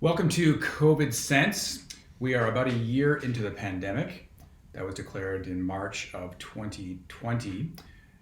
Welcome to COVID Sense. We are about a year into the pandemic that was declared in March of 2020.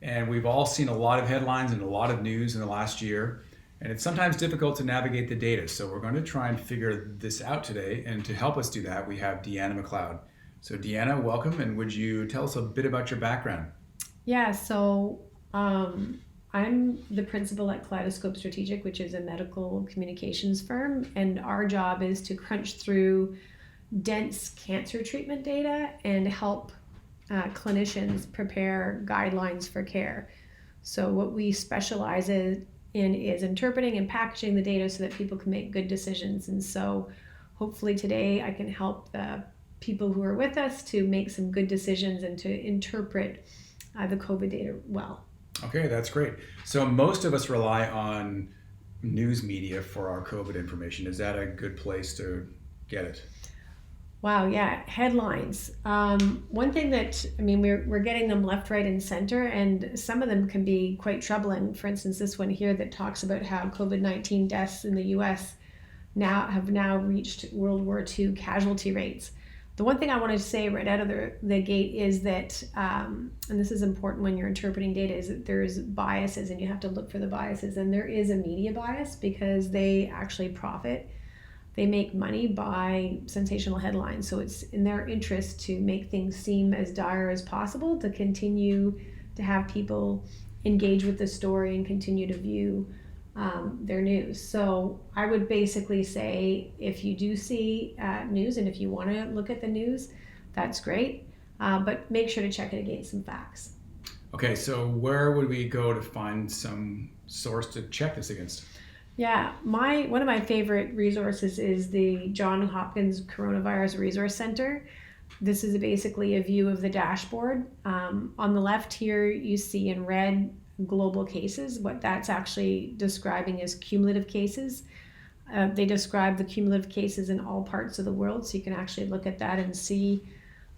And we've all seen a lot of headlines and a lot of news in the last year. And it's sometimes difficult to navigate the data. So we're going to try and figure this out today. And to help us do that, we have Deanna McLeod. So Deanna, welcome. And would you tell us a bit about your background? Yeah, I'm the principal at Kaleidoscope Strategic, which is a medical communications firm, and our job is to crunch through dense cancer treatment data and help clinicians prepare guidelines for care. So what we specialize in is interpreting and packaging the data so that people can make good decisions. And so hopefully today I can help the people who are with us to make some good decisions and to interpret the COVID data well. Okay, that's great. So most of us rely on news media for our COVID information. Is that a good place to get it? Wow, yeah, headlines. One thing that, we're getting them left, right, and center, and some of them can be quite troubling. For instance, this one here that talks about how COVID-19 deaths in the US have now reached World War II casualty rates. The one thing I wanted to say right out of the gate is that, and this is important when you're interpreting data, is that there's biases and you have to look for the biases. And there is a media bias because they actually profit. They make money by sensational headlines. So it's in their interest to make things seem as dire as possible to continue to have people engage with the story and continue to view their news. So I would basically say if you do see news and if you want to look at the news, that's great, but make sure to check it against some facts. Okay, so where would we go to find some source to check this against? Yeah, one of my favorite resources is the Johns Hopkins Coronavirus Resource Center. This is basically a view of the dashboard. On the left here, you see in red global cases. What that's actually describing is cumulative cases. They describe the cumulative cases in all parts of the world, so you can actually look at that and see,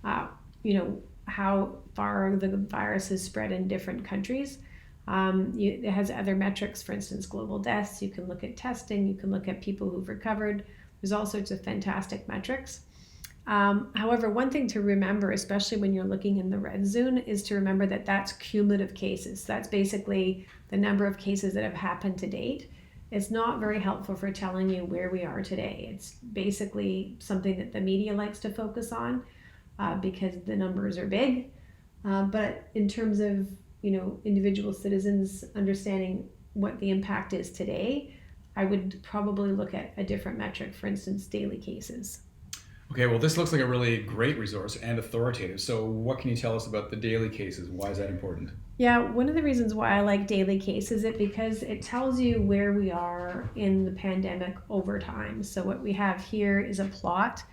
how far the virus has spread in different countries. It has other metrics, for instance, global deaths. You can look at testing. You can look at people who've recovered. There's all sorts of fantastic metrics. However, one thing to remember, especially when you're looking in the red zone, is to remember that that's cumulative cases. That's basically the number of cases that have happened to date. It's not very helpful for telling you where we are today. It's basically something that the media likes to focus on because the numbers are big. But in terms of individual citizens understanding what the impact is today, I would probably look at a different metric, for instance, daily cases. Okay, well, this looks like a really great resource and authoritative. So what can you tell us about the daily cases? Why is that important? Yeah, one of the reasons why I like daily cases is because it tells you where we are in the pandemic over time. So what we have here is a plot.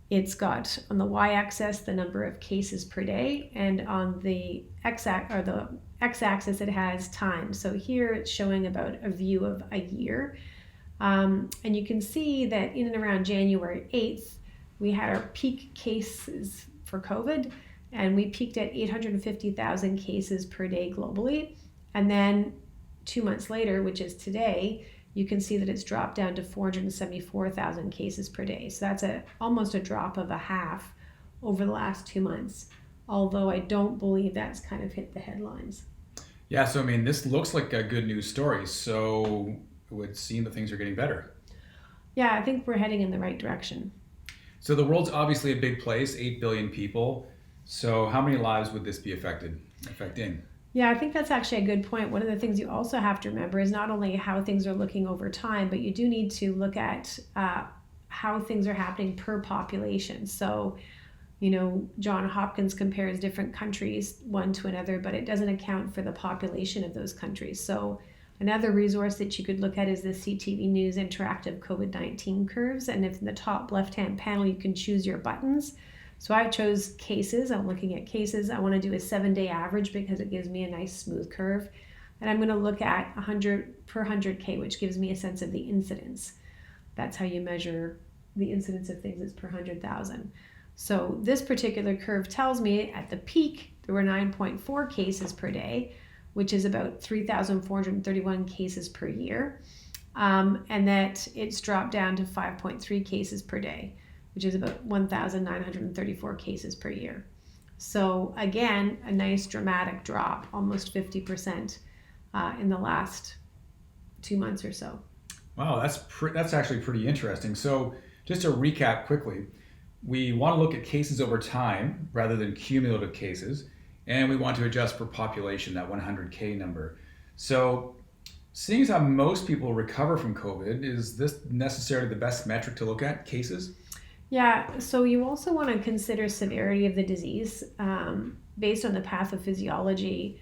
It's got on the y-axis the number of cases per day, and on the x-axis it has time. So here it's showing about a view of a year. And you can see that in and around January 8th, we had our peak cases for COVID, and we peaked at 850,000 cases per day globally. And then 2 months later, which is today, you can see that it's dropped down to 474,000 cases per day. So that's almost a drop of a half over the last 2 months, although I don't believe that's kind of hit the headlines. Yeah, so this looks like a good news story. So it would seem that things are getting better. Yeah, I think we're heading in the right direction. So the world's obviously a big place, 8 billion people. So how many lives would this be affecting? Yeah, I think that's actually a good point. One of the things you also have to remember is not only how things are looking over time, but you do need to look at how things are happening per population. So, Johns Hopkins compares different countries one to another, but it doesn't account for the population of those countries. So another resource that you could look at is the CTV News Interactive COVID-19 curves. And if in the top left-hand panel, you can choose your buttons. So I chose cases. I'm looking at cases. I want to do a 7-day average because it gives me a nice smooth curve. And I'm going to look at 100 per 100K, which gives me a sense of the incidence. That's how you measure the incidence of things, is per 100,000. So this particular curve tells me at the peak, there were 9.4 cases per day, which is about 3,431 cases per year. and that it's dropped down to 5.3 cases per day, which is about 1,934 cases per year. So again, a nice dramatic drop, almost 50% in the last 2 months or so. Wow, that's actually pretty interesting. So just to recap quickly, we want to look at cases over time rather than cumulative cases, and we want to adjust for population, that 100K number. So seeing as how most people recover from COVID, is this necessarily the best metric to look at, cases? Yeah, so you also want to consider severity of the disease based on the pathophysiology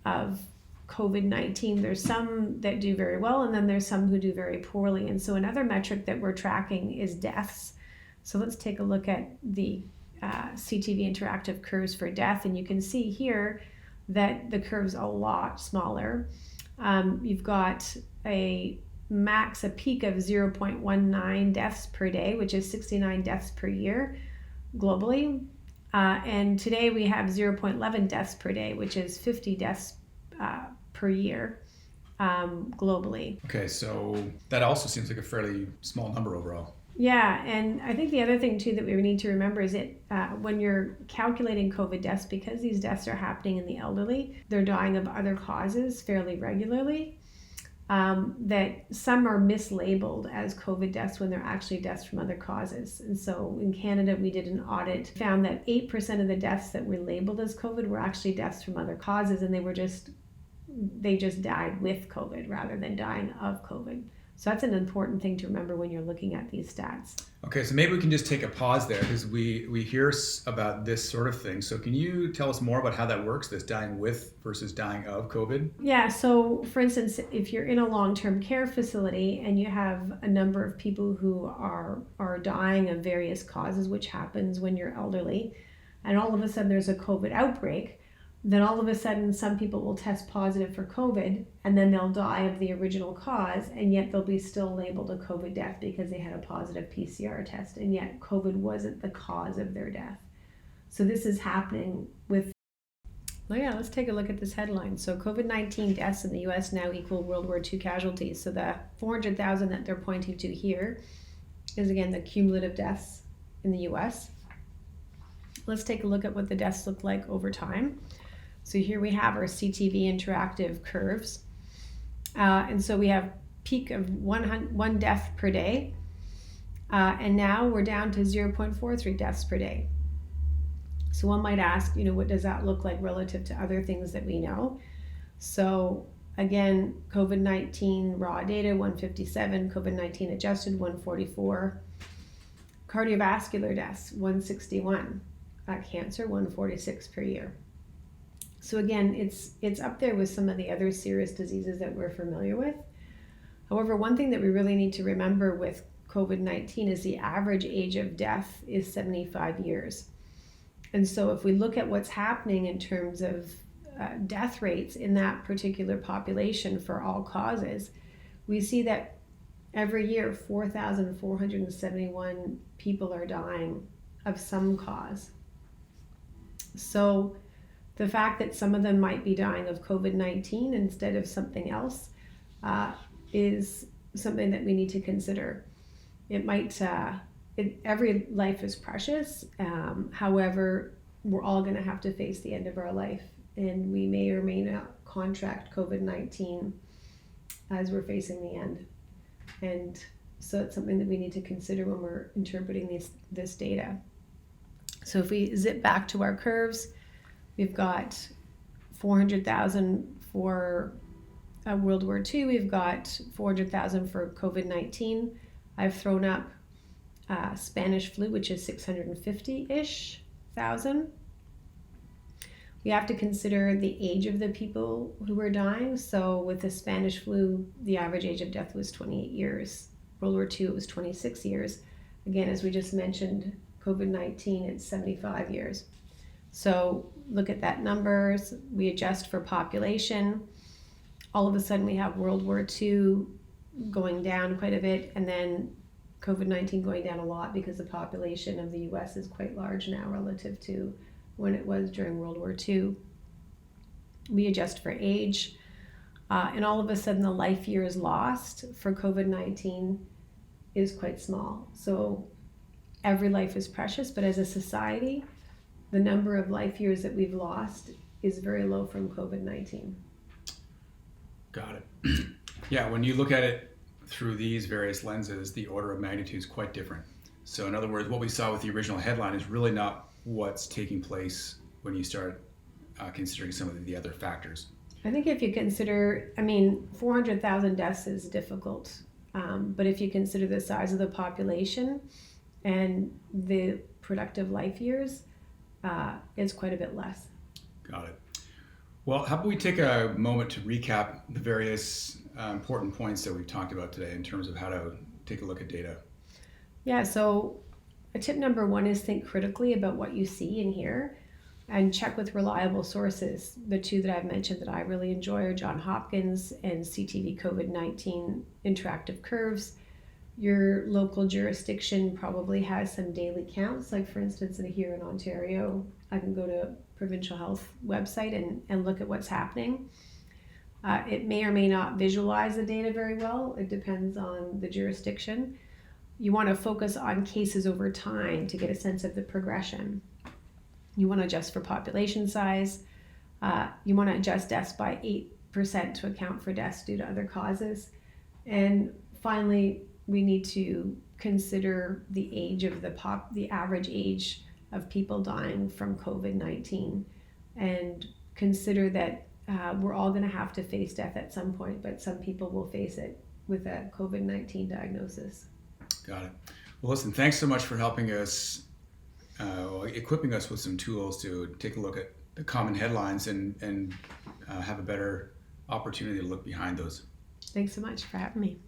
of COVID-19. There's some that do very well, and then there's some who do very poorly. And so another metric that we're tracking is deaths. So let's take a look at the CTV interactive curves for death, and you can see here that the curve's a lot smaller. You've got a peak of 0.19 deaths per day, which is 69 deaths per year globally. And today we have 0.11 deaths per day, which is 50 deaths per year globally. Okay, so that also seems like a fairly small number overall. Yeah, and I think the other thing too that we need to remember is that when you're calculating COVID deaths, because these deaths are happening in the elderly, they're dying of other causes fairly regularly, that some are mislabeled as COVID deaths when they're actually deaths from other causes. And so in Canada, we did an audit, found that 8% of the deaths that were labeled as COVID were actually deaths from other causes, and they just died with COVID rather than dying of COVID. So that's an important thing to remember when you're looking at these stats. Okay, so maybe we can just take a pause there because we hear about this sort of thing. So can you tell us more about how that works, this dying with versus dying of COVID? Yeah, so for instance, if you're in a long-term care facility and you have a number of people who are dying of various causes, which happens when you're elderly, and all of a sudden there's a COVID outbreak, then all of a sudden some people will test positive for COVID and then they'll die of the original cause, and yet they'll be still labeled a COVID death because they had a positive PCR test, and yet COVID wasn't the cause of their death. So this is happening with, let's take a look at this headline. So COVID-19 deaths in the US now equal World War II casualties. So the 400,000 that they're pointing to here is again the cumulative deaths in the US. Let's take a look at what the deaths look like over time. So here we have our CTV interactive curves. And so we have peak of one death per day. And now we're down to 0.43 deaths per day. So one might ask, what does that look like relative to other things that we know? So again, COVID-19 raw data, 157, COVID-19 adjusted, 144. Cardiovascular deaths, 161. Cancer, 146 per year. So again, it's up there with some of the other serious diseases that we're familiar with. However, one thing that we really need to remember with COVID-19 is the average age of death is 75 years. And so if we look at what's happening in terms of death rates in that particular population for all causes, we see that every year 4,471 people are dying of some cause. So the fact that some of them might be dying of COVID-19 instead of something else is something that we need to consider. It might, every life is precious. However, we're all going to have to face the end of our life, and we may or may not contract COVID-19 as we're facing the end. And so it's something that we need to consider when we're interpreting this data. So if we zip back to our curves, we've got 400,000 for World War II. We've got 400,000 for COVID-19. I've thrown up Spanish flu, which is 650-ish thousand. We have to consider the age of the people who were dying. So with the Spanish flu, the average age of death was 28 years. World War II, it was 26 years. Again, as we just mentioned, COVID-19, it's 75 years. So look at that numbers, we adjust for population. All of a sudden we have World War II going down quite a bit, and then COVID-19 going down a lot because the population of the US is quite large now relative to when it was during World War II. We adjust for age. And all of a sudden, the life years lost for COVID-19 is quite small. So every life is precious, but as a society, the number of life years that we've lost is very low from COVID-19. Got it. Yeah, when you look at it through these various lenses, the order of magnitude is quite different. So in other words, what we saw with the original headline is really not what's taking place when you start considering some of the other factors. I think if you consider, 400,000 deaths is difficult, but if you consider the size of the population and the productive life years, it's quite a bit less. Got it. Well, how about we take a moment to recap the various important points that we've talked about today in terms of how to take a look at data. Yeah, so tip number one is think critically about what you see and hear and check with reliable sources. The two that I've mentioned that I really enjoy are Johns Hopkins and CTV COVID-19 interactive curves. Your local jurisdiction probably has some daily counts. Like for instance, here in Ontario, I can go to provincial health website and look at what's happening. It may or may not visualize the data very well. It depends on the jurisdiction. You want to focus on cases over time to get a sense of the progression. You want to adjust for population size. You want to adjust deaths by 8% to account for deaths due to other causes. And finally, we need to consider the age of the average age of people dying from COVID-19, and consider that we're all going to have to face death at some point, but some people will face it with a COVID-19 diagnosis. Got it. Well, listen, thanks so much for helping us, equipping us with some tools to take a look at the common headlines and have a better opportunity to look behind those. Thanks so much for having me.